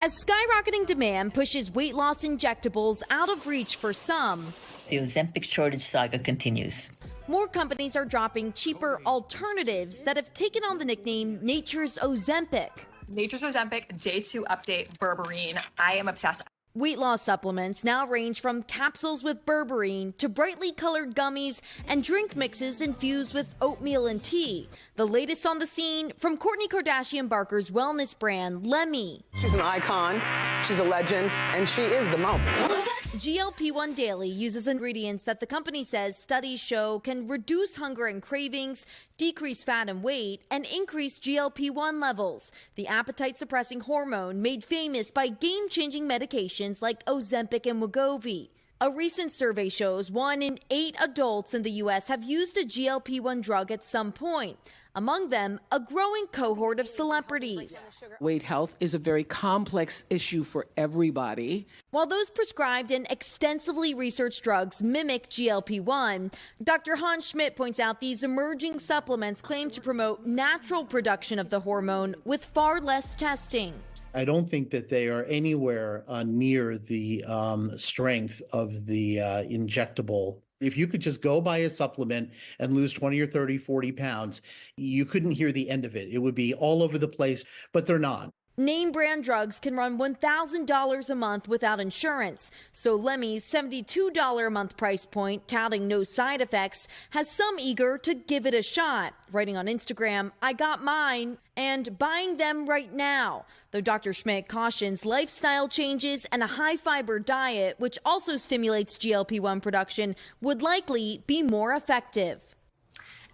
As skyrocketing demand pushes weight loss injectables out of reach for some, the Ozempic shortage saga continues. More companies are dropping cheaper alternatives that have taken on the nickname Nature's Ozempic. Nature's Ozempic Day 2 Update Berberine. I am obsessed. Weight loss supplements now range from capsules with berberine to brightly colored gummies and drink mixes infused with oatmeal and tea. The latest on the scene from Kourtney Kardashian Barker's wellness brand, Lemmy. She's an icon, she's a legend, and she is the moment. GLP-1 Daily uses ingredients that the company says studies show can reduce hunger and cravings, decrease fat and weight, and increase GLP-1 levels, the appetite-suppressing hormone made famous by game-changing medications like Ozempic and Wegovy. A recent survey shows 1 in 8 adults in the U.S. have used a GLP-1 drug at some point. Among them, a growing cohort of celebrities. Weight health is a very complex issue for everybody. While those prescribed and extensively researched drugs mimic GLP-1, Dr. Hans Schmidt points out these emerging supplements claim to promote natural production of the hormone with far less testing. I don't think that they are anywhere near the strength of the injectable. If you could just go buy a supplement and lose 20 or 30, 40 pounds, you couldn't hear the end of it. It would be all over the place, but they're not. Name brand drugs can run $1,000 a month without insurance. So Lemmy's $72 a month price point, touting no side effects, has some eager to give it a shot, writing on Instagram, "I got mine," and buying them right now. Though Dr. Schmidt cautions lifestyle changes and a high-fiber diet, which also stimulates GLP-1 production, would likely be more effective.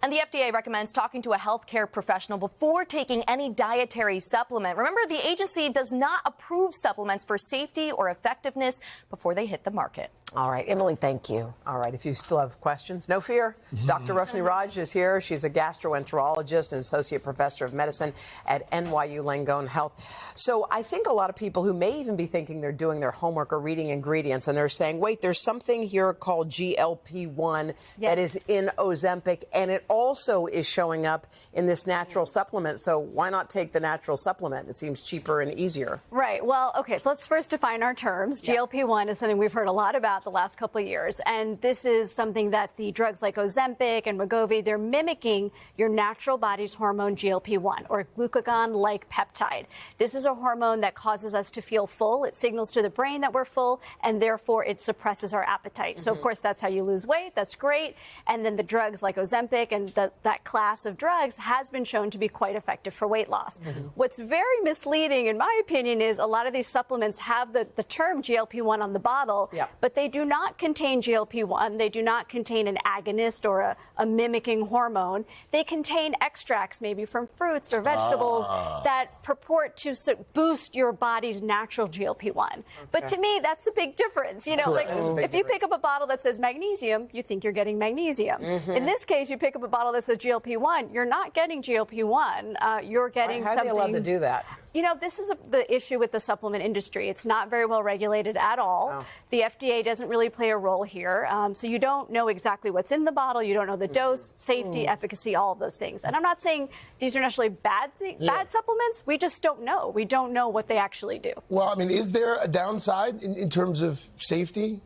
And the FDA recommends talking to a healthcare professional before taking any dietary supplement. Remember, the agency does not approve supplements for safety or effectiveness before they hit the market. All right, Emilie, thank you. All right, if you still have questions, no fear. Dr. Roshini Raj is here. She's a gastroenterologist and associate professor of medicine at NYU Langone Health. So I think a lot of people who may even be thinking they're doing their homework are reading ingredients, and they're saying, wait, there's something here called GLP-1 that is in Ozempic, and it also is showing up in this natural supplement. So why not take the natural supplement? It seems cheaper and easier. Right. Well, okay, so let's first define our terms. GLP-1 is something we've heard a lot about the last couple of years, and this is something that the drugs like Ozempic and Wegovy, they're mimicking your natural body's hormone GLP-1, or glucagon-like peptide. This is a hormone that causes us to feel full. It signals to the brain that we're full, and therefore it suppresses our appetite. So, of course, that's how you lose weight. That's great. And then the drugs like Ozempic and that class of drugs has been shown to be quite effective for weight loss. What's very misleading, in my opinion, is a lot of these supplements have the term GLP-1 on the bottle, but they do not contain GLP-1. They do not contain an agonist or a mimicking hormone. They contain extracts, maybe from fruits or vegetables, that purport to boost your body's natural GLP-1. But to me, that's a big difference. You know, like if you pick up a bottle that says magnesium, you think you're getting magnesium. In this case, you pick up a bottle that says GLP-1, you're not getting GLP-1. You're getting something. How are they allowed to do that? You know, this is the issue with the supplement industry. It's not very well regulated at all. The FDA doesn't really play a role here. So you don't know exactly what's in the bottle. You don't know the dose, safety, efficacy, all of those things. And I'm not saying these are necessarily bad supplements. We just don't know. We don't know what they actually do. Well, I mean, is there a downside in terms of safety?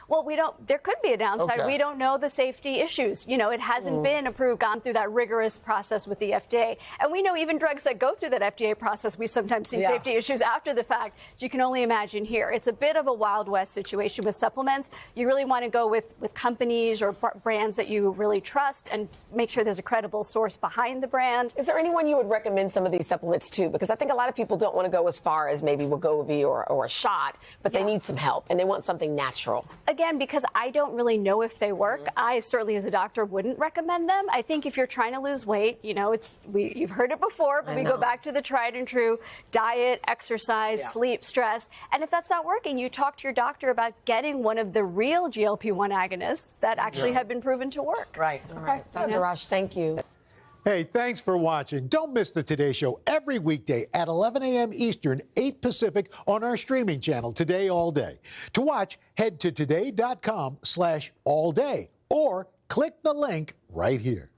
Well, there could be a downside. We don't know the safety issues. You know, it hasn't been approved, gone through that rigorous process with the FDA. And we know even drugs that go through that FDA process, we sometimes see safety issues after the fact. So you can only imagine here. It's a bit of a Wild West situation with supplements. You really want to go with companies or brands that you really trust and make sure there's a credible source behind the brand. Is there anyone you would recommend some of these supplements to? Because I think a lot of people don't want to go as far as maybe Wegovy or a shot, but they need some help and they want something natural. Again, because I don't really know if they work, I certainly as a doctor wouldn't recommend them. I think if you're trying to lose weight, you know, you've heard it before, but we go back to the tried and true: diet, exercise, sleep, stress. And if that's not working, you talk to your doctor about getting one of the real GLP-1 agonists that actually have been proven to work. Right. Okay. Dr. Raj, thank you. Hey, thanks for watching. Don't miss the Today Show every weekday at 11 a.m. Eastern, 8 Pacific on our streaming channel, Today All Day. To watch, head to today.com/allday or click the link right here.